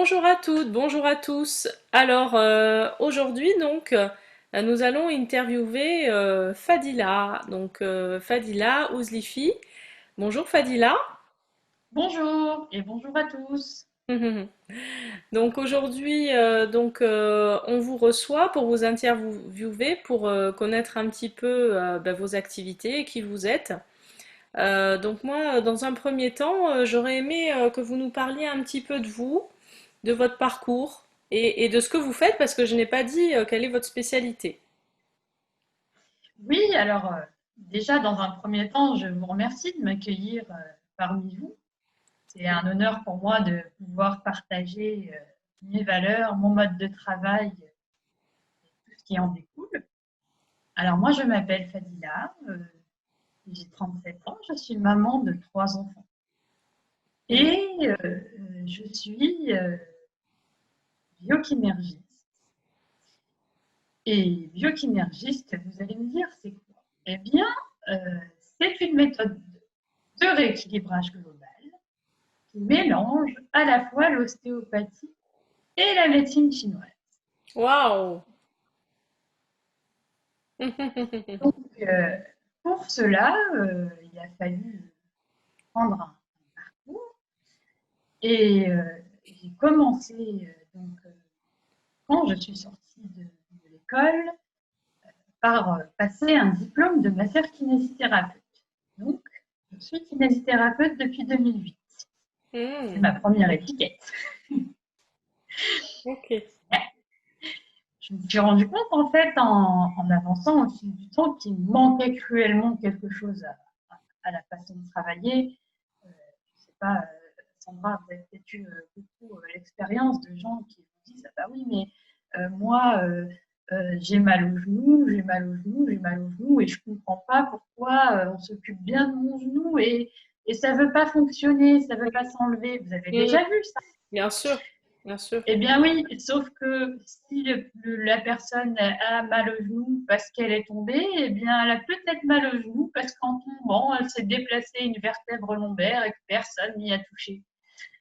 Bonjour à toutes, bonjour à tous. Alors aujourd'hui nous allons interviewer Fadila, Fadila Ouzlifi. Bonjour Fadila. Bonjour et bonjour à tous. Donc aujourd'hui on vous reçoit pour vous interviewer pour connaître un petit peu vos activités et qui vous êtes. Donc moi dans un premier temps j'aurais aimé que vous nous parliez un petit peu de vous, de votre parcours et de ce que vous faites parce que je n'ai pas dit quelle est votre spécialité. Oui, alors déjà dans un premier temps, je vous remercie de m'accueillir parmi vous. C'est un honneur pour moi de pouvoir partager mes valeurs, mon mode de travail, tout ce qui en découle. Alors moi, je m'appelle Fadila, j'ai 37 ans, je suis maman de 3 enfants Mm. et je suis biokinergiste. Et biokinergiste, vous allez me dire, c'est quoi? Eh bien, euh, c'est une méthode de rééquilibrage global qui mélange à la fois l'ostéopathie et la médecine chinoise. Waouh! Donc, pour cela, il a fallu prendre un parcours et j'ai commencé quand je suis sortie de l'école par passer un diplôme de masseur-kinésithérapeute. Donc, je suis kinésithérapeute depuis 2008. C'est Mm. ma première étiquette. Ok. Je me suis rendu compte, en fait, en avançant au fil du temps, qu'il manquait cruellement quelque chose à la façon de travailler. Je ne sais pas, Sandra, vous avez peut-être eu beaucoup l'expérience de gens qui vous disent, ah bah oui, mais moi, j'ai mal au genou, j'ai mal au genou, j'ai mal au genou, et je ne comprends pas pourquoi on s'occupe bien de mon genou et ça ne veut pas fonctionner, ça ne veut pas s'enlever. Vous avez Mm. déjà vu ça? Bien sûr, bien sûr. Eh bien oui, sauf que si la personne a mal au genou parce qu'elle est tombée, eh bien elle a peut-être mal au genou parce qu'en tombant, elle s'est déplacée une vertèbre lombaire et que personne n'y a touché.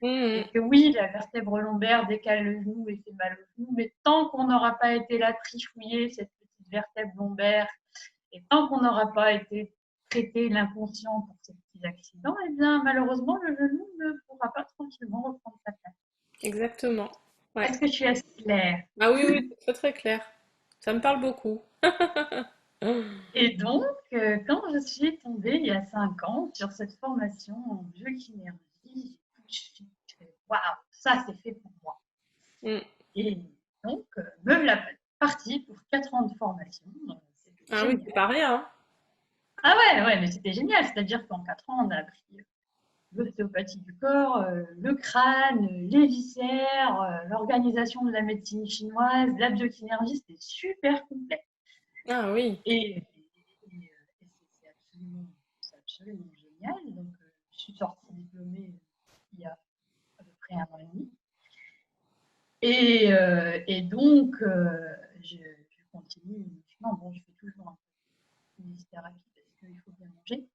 Mm. Et que oui, la vertèbre lombaire décale le genou et fait mal au genou, mais tant qu'on n'aura pas été là trifouiller cette petite vertèbre lombaire et tant qu'on n'aura pas été traiter l'inconscient pour ces petits accidents, eh bien malheureusement le genou ne pourra pas tranquillement reprendre sa place. Exactement. Ouais. Est-ce que je suis assez claire? Ah oui, oui, c'est très très clair. Ça me parle beaucoup. Et donc, quand je suis tombée il y a 5 ans sur cette formation en biokinésie, j'ai tout de suite fait waouh, ça c'est fait pour moi. Mm. Et donc, me voilà partie pour 4 ans de formation. C'était Ah oui, c'est pas génial. rien, hein. Ah ouais, ouais, mais c'était génial. C'est-à-dire qu'en 4 ans, on a appris l'ostéopathie du corps, le crâne, les viscères, l'organisation de la médecine chinoise, la biokinésie, c'était super complet. Ah oui. C'est absolument génial. Donc, je suis sortie diplômée il y a à peu près 1 an et demi. Et donc, je continue. Non, bon, je fais toujours un peu de kinésithérapie parce qu'il faut bien manger.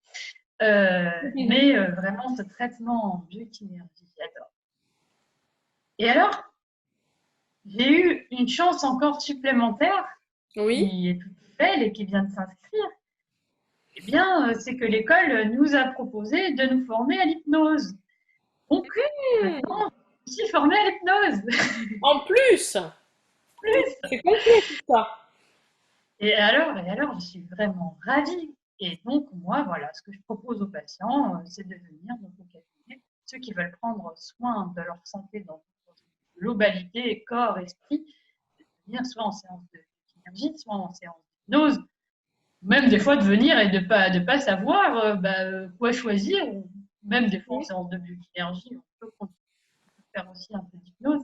Mais vraiment, ce traitement en biokinésie, j'adore. Et alors, j'ai eu une chance encore supplémentaire Oui. qui est toute belle et qui vient de s'inscrire. Eh bien, c'est que l'école nous a proposé de nous former à l'hypnose. Donc, Mm. maintenant, je suis formée à l'hypnose. En plus, c'est complet tout ça. Et alors, je suis vraiment ravie. Et donc, moi, voilà, ce que je propose aux patients, c'est de venir dans mon cabinet. Ceux qui veulent prendre soin de leur santé dans une globalité, corps, esprit, de venir soit en séance de énergie, soit en séance d'hypnose, même des fois de venir et de pas savoir quoi choisir, ou même des fois en Mm. séance de bioénergie, on peut faire aussi un peu d'hypnose.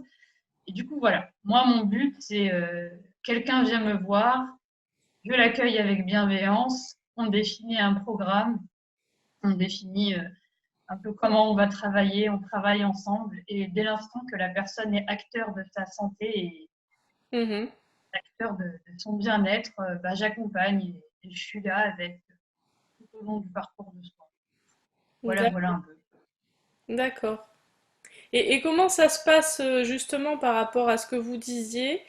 Et du coup, voilà, moi, mon but, c'est quelqu'un vient me voir, je l'accueille avec bienveillance, on définit un programme, on définit un peu comment on va travailler, on travaille ensemble, et dès l'instant que la personne est acteur de sa santé et Mhm. acteur de son bien-être, j'accompagne et je suis là avec tout au long du parcours de soins. Voilà, D'ac- voilà un peu. D'accord. Et comment ça se passe justement par rapport à ce que vous disiez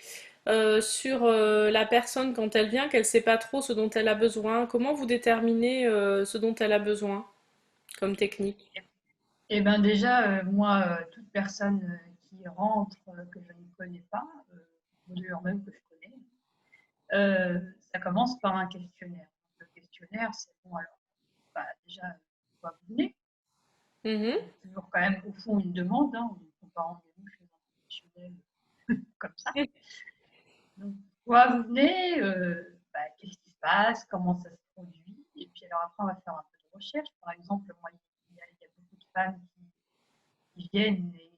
sur la personne quand elle vient, qu'elle ne sait pas trop ce dont elle a besoin? Comment vous déterminez ce dont elle a besoin comme technique? Et ben déjà, moi, toute personne qui rentre, que je ne connais pas, ou d'ailleurs même que je connais, ça commence par un questionnaire. Le questionnaire, c'est bon, alors, bah, déjà, pourquoi vous venez? Mhm, Il y a toujours quand même, au fond, une demande, hein, on ne prend pas rendez-vous chez un professionnel comme ça. Donc, pourquoi vous venez? Bah, qu'est-ce qui se passe? Comment ça se produit? Et puis, alors après, on va faire un peu de recherche. Par exemple, moi, il y a beaucoup de femmes qui viennent et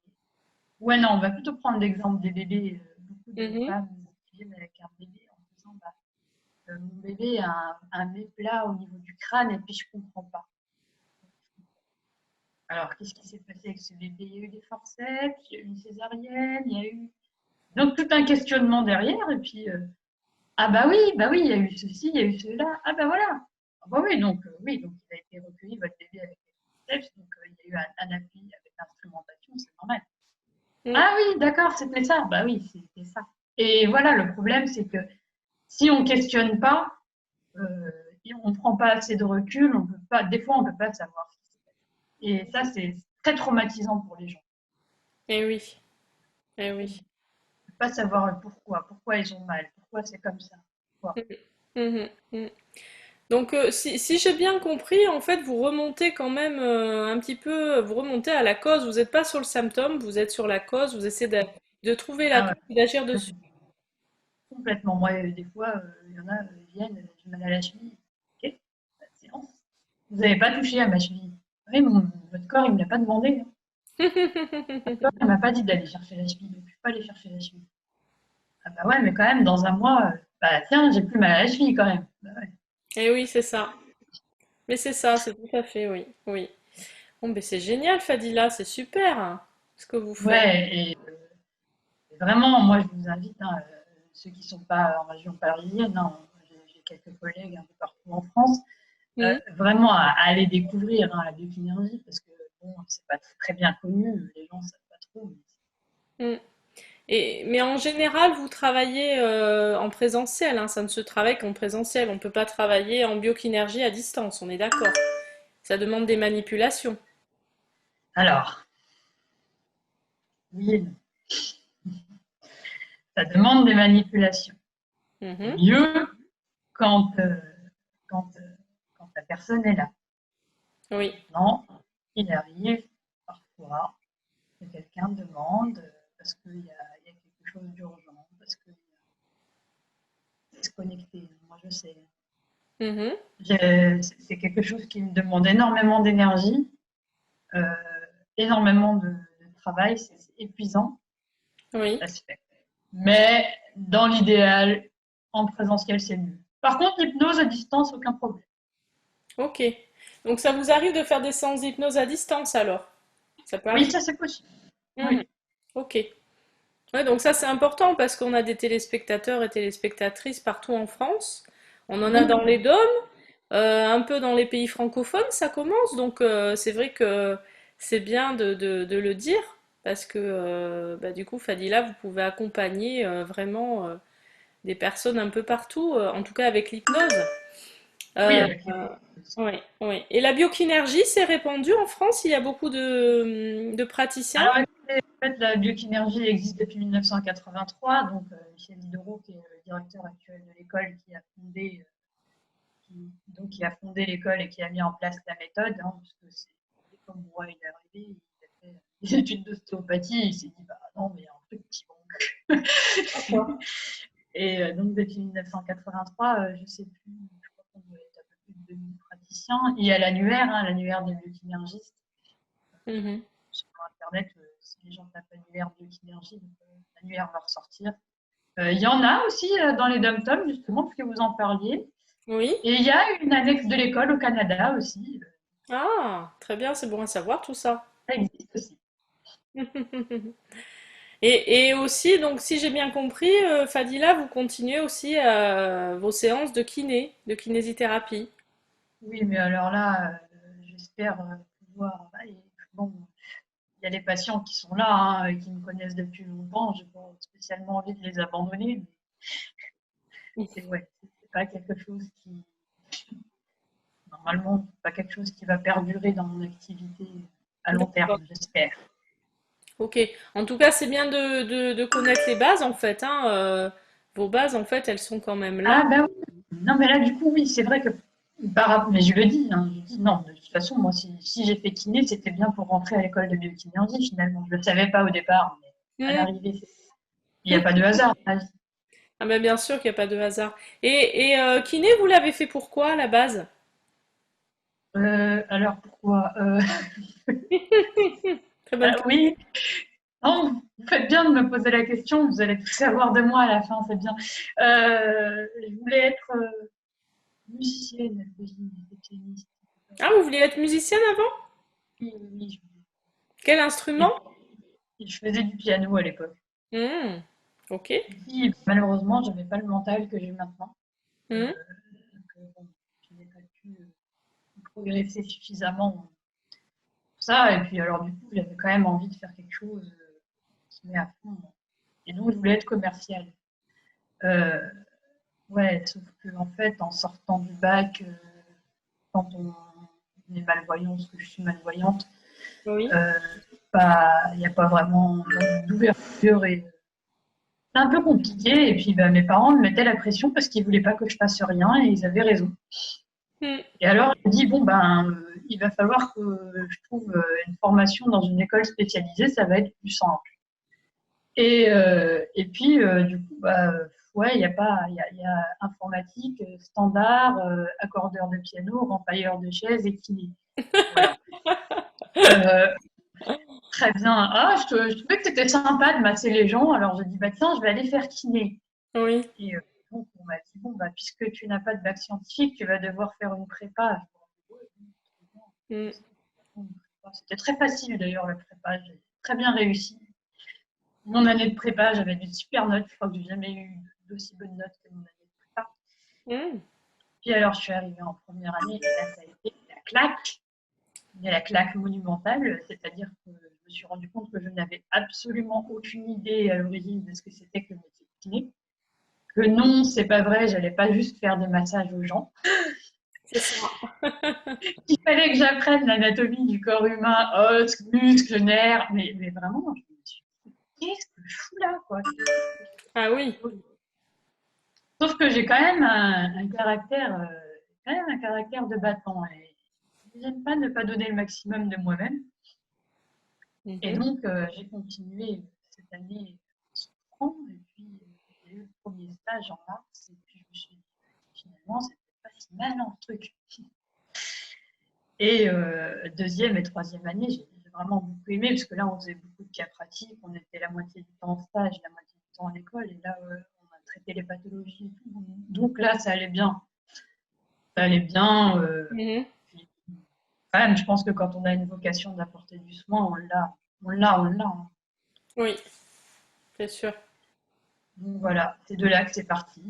ouais, non, on va plutôt prendre l'exemple des bébés. Beaucoup de mhm. femmes qui viennent avec un bébé en disant bah, mon bébé a un méplat au niveau du crâne et puis je ne comprends pas. Alors, qu'est-ce qui s'est passé avec ce bébé? Il y a eu des forceps, il y a eu une césarienne, il y a eu. Donc, tout un questionnement derrière. Et puis, ah bah oui, il y a eu ceci, il y a eu cela. Ah bah voilà. Ah bah oui, donc il a été recueilli, votre bébé avec des forceps. Donc, il y a eu un appui avec l'instrumentation, c'est normal. Mm. Ah oui, d'accord, c'était ça. Bah oui, c'était ça. Et voilà, le problème, c'est que si on ne questionne pas, euh, on ne prend pas assez de recul, on peut pas, des fois, on ne peut pas savoir ce qui s'est passé. Et ça, c'est très traumatisant pour les gens. Eh oui, eh On ne oui. peut pas savoir pourquoi ils ont mal, pourquoi c'est comme ça. Pourquoi. Mhm, mhm. Donc, si j'ai bien compris, en fait, vous remontez quand même un petit peu, vous remontez à la cause. Vous n'êtes pas sur le symptôme, vous êtes sur la cause. Vous essayez de trouver la Ah cause ouais, et d'agir dessus. complètement. Moi, des fois, il y en a, ils viennent, j'ai mal à la cheville. Ok, bah, séance. Vous n'avez pas touché à ma cheville. Oui, votre corps, il ne me l'a pas demandé, hein. Votre corps, il ne m'a pas dit d'aller chercher la cheville, donc je ne peux pas aller chercher la cheville. Ah bah ouais, mais quand même, dans un mois, bah tiens, j'ai plus mal à la cheville quand même. Bah ouais. Et oui, c'est ça. Mais c'est ça, c'est tout à fait, oui, oui. Bon, ben c'est génial, Fadila, c'est super hein, ce que vous faites. Ouais, et vraiment, moi, je vous invite, hein, ceux qui ne sont pas en région parisienne, hein, j'ai quelques collègues un peu partout en France, Mhm, vraiment à aller découvrir hein, la biokinésie, parce que bon, c'est pas très bien connu, les gens ne savent pas trop. mhm. Mais en général, vous travaillez en présentiel, hein, ça ne se travaille qu'en présentiel. On ne peut pas travailler en biokinergie à distance, on est d'accord. Ça demande des manipulations. Alors, oui et non. Ça demande des manipulations. C'est Mhm. mieux quand, quand, quand la personne est là. Oui. Maintenant, il arrive parfois que quelqu'un demande parce qu'il y a quelque chose d'urgent, parce qu'il faut se connecter. Moi, je sais. Mhm. C'est quelque chose qui me demande énormément d'énergie, euh, énormément de travail, c'est épuisant, Oui. ça se fait. Mais dans l'idéal, en présentiel, c'est mieux. Par contre, l'hypnose à distance, aucun problème. Ok. Donc ça vous arrive de faire des séances d'hypnose à distance alors? Ça peut Oui, arriver. ça c'est possible. Mhm. Oui. Ok. Ouais, donc ça c'est important parce qu'on a des téléspectateurs et téléspectatrices partout en France. On en a Oui. dans les DOM, un peu dans les pays francophones, ça commence. Donc c'est vrai que c'est bien de le dire parce que bah, du coup, Fadila, vous pouvez accompagner vraiment des personnes un peu partout, en tout cas avec l'hypnose. Oui, Euh, avec les oui, oui. Et la biokinergie, c'est répandu en France? Il y a beaucoup de praticiens? Alors, écoutez, en fait, la biokinergie existe depuis 1983. Donc, Michel Diderot, qui est le directeur actuel de l'école, qui a fondé l'école et qui a mis en place la méthode, hein, parce que c'est comme moi, il est arrivé, il a fait des études d'ostéopathie, il s'est dit, bah non, mais il y a un truc qui manque. D'accord. Et donc, depuis 1983, je ne sais plus, je crois qu'on doit être à peu près de 2000 praticiens. Il y a l'annuaire, hein, l'annuaire des biokinergistes Mhm. sur Internet. Si les gens tapent annuaire biokinergie, l'annuaire va ressortir. Il y en a aussi dans les dom-toms, justement, parce que vous en parliez. Oui. Et il y a une annexe de l'école au Canada aussi. Ah, très bien, c'est bon à savoir tout ça. Ça existe aussi. Et aussi, donc si j'ai bien compris, Fadila, vous continuez aussi vos séances de kiné, de kinésithérapie. Oui, mais alors là, j'espère pouvoir. Bon, y a des patients qui sont là, hein, et qui me connaissent depuis longtemps. Je n'ai pas spécialement envie de les abandonner. Mais ouais, c'est pas quelque chose qui, normalement, pas quelque chose qui va perdurer dans mon activité à long D'accord. terme, j'espère. Ok. En tout cas, c'est bien de connaître les bases, en fait, hein. Vos bases, en fait, elles sont quand même là. Ah ben oui. Non, mais là, du coup, oui, c'est vrai que, mais je le dis, hein, je dis non, de toute façon, moi, si j'ai fait kiné, c'était bien pour rentrer à l'école de biokinésie, finalement. Je ne le savais pas au départ, mais à Hmm. l'arrivée, il n'y a pas de hasard dans la vie. Ah ben bien sûr qu'il n'y a pas de hasard. Et kiné, vous l'avez fait pourquoi à la base? Alors, pourquoi Très bonne question. Oui, non, vous faites bien de me poser la question, vous allez tout savoir de moi à la fin, c'est bien. Je voulais être musicienne, oui, pianiste. Ah, vous vouliez être musicienne avant? Oui, oui, oui, Quel instrument? je faisais du piano à l'époque. Hmm. Ok. Et puis, malheureusement, je n'avais pas le mental que j'ai maintenant. Euh, Hmm. donc, bon, je n'ai pas pu progresser suffisamment pour ça. Et puis, alors, du coup, j'avais quand même envie de faire quelque chose qui met à fond. Et donc, je voulais être commerciale. Euh, ouais, sauf que, en fait, en sortant du bac, quand on est malvoyant, parce que je suis malvoyante, Oui. euh, il n'y a pas vraiment d'ouverture et c'est un peu compliqué. Et puis, bah, mes parents me mettaient la pression parce qu'ils ne voulaient pas que je fasse rien et ils avaient raison. Hmm. Et alors, il me dit, bon, ben, il va falloir que je trouve une formation dans une école spécialisée, ça va être plus simple. Et puis, du coup, bah, ouais, il y a informatique, standard, accordeur de piano, rempailleur de chaises et kiné. Voilà. Euh, Très bien. Ah, je trouvais que c'était sympa de masser les gens, alors j'ai dit, bah tiens, je vais aller faire kiné. Oui. Et donc, on m'a dit, bon, bah, puisque tu n'as pas de bac scientifique, tu vas devoir faire une prépa. Hmm. C'était très facile d'ailleurs, la prépa. J'ai très bien réussi. Mon année de prépa, j'avais des super notes. Je crois que j'ai jamais eu d'aussi bonnes notes que mon année de prépa. Hmm. Puis alors, je suis arrivée en première année et là, ça a été la claque. Mais la claque monumentale, c'est-à-dire que je me suis rendu compte que je n'avais absolument aucune idée à l'origine de ce que c'était que le métier de kiné. Que non, c'est pas vrai, j'allais pas juste faire des massages aux gens. C'est ça. Il fallait que j'apprenne l'anatomie du corps humain, os, muscles, nerfs. Mais vraiment, je me suis dit, qu'est-ce que je fous là, quoi? Ah oui. Sauf que j'ai quand même un caractère, quand même un caractère de battant. Et j'aime pas ne pas donner le maximum de moi-même. Et Mhm. donc, j'ai continué cette année souffrant. Et puis, j'ai eu le premier stage en mars. Et puis, je me suis dit, finalement, c'était pas si mal en truc. Et deuxième et troisième année, j'ai vraiment beaucoup aimé, parce que là, on faisait beaucoup de cas pratiques. On était la moitié du temps en stage, la moitié du temps à l'école. Et là, on a traité les pathologies et tout. Donc là, ça allait bien. Ça allait bien. Mhm. Puis, quand même, je pense que quand on a une vocation d'apporter du soin, on l'a. On l'a, on l'a, hein. Oui, c'est sûr. Donc voilà, c'est de là que c'est parti.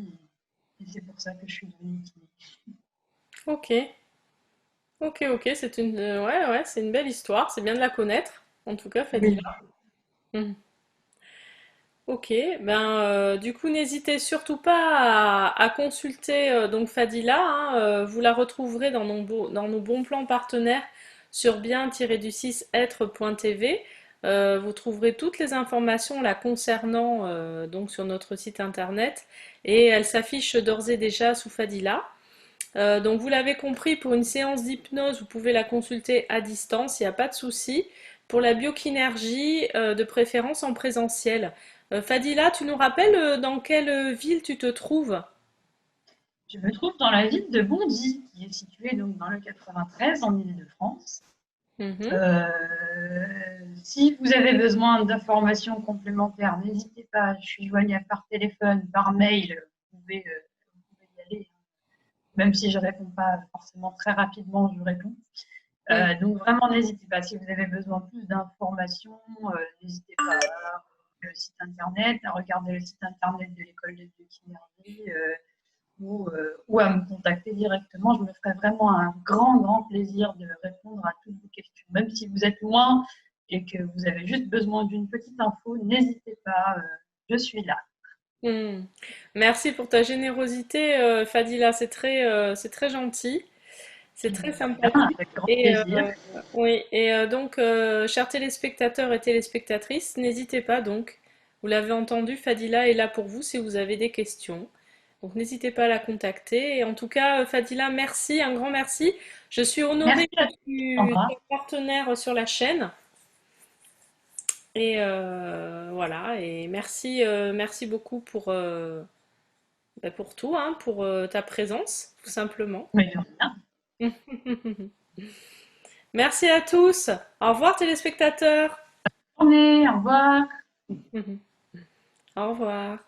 Et c'est pour ça que je suis devenue kiné. Ok. Ok, ok. C'est une, ouais, ouais, c'est une belle histoire. C'est bien de la connaître. En tout cas, Fadila. Oui, Mhm. Ok, ben du coup n'hésitez surtout pas à consulter donc Fadila, hein, vous la retrouverez dans nos bons plans partenaires sur bien-du-6être.tv. Vous trouverez toutes les informations la concernant donc sur notre site internet et elle s'affiche d'ores et déjà sous Fadila. Donc vous l'avez compris, pour une séance d'hypnose, vous pouvez la consulter à distance, il n'y a pas de souci. Pour la biokinergie, de préférence en présentiel. Fadila, tu nous rappelles dans quelle ville tu te trouves? je me trouve dans la ville de Bondy, qui est située donc dans le 93, en Île-de-France. Mhm. Si vous avez besoin d'informations complémentaires, n'hésitez pas. Je suis joignable par téléphone, par mail. Vous pouvez y aller. Même si je ne réponds pas forcément très rapidement, je réponds. Mm. Donc vraiment, n'hésitez pas. Si vous avez besoin de plus d'informations, n'hésitez pas à voir le site internet, à regarder le site internet de l'école de biokinésie ou à me contacter directement. Je me ferai vraiment un grand, grand plaisir de répondre à toutes vos questions. Même si vous êtes loin, et que vous avez juste besoin d'une petite info, n'hésitez pas, je suis là. Hmm. Merci pour ta générosité, Fadila. C'est très gentil. C'est très Bien, sympathique. avec grand Et plaisir. oui, et donc, chers téléspectateurs et téléspectatrices, n'hésitez pas donc. Vous l'avez entendu, Fadila est là pour vous si vous avez des questions. Donc n'hésitez pas à la contacter. Et en tout cas, Fadila, merci, un grand merci. Je suis honorée Merci que à tu Au sois revoir. partenaire sur la chaîne. Et voilà, et merci, merci beaucoup pour tout, hein, pour ta présence, tout simplement. Mais de rien. Merci à tous. Au revoir, téléspectateurs. Bonne journée, au revoir. Au revoir.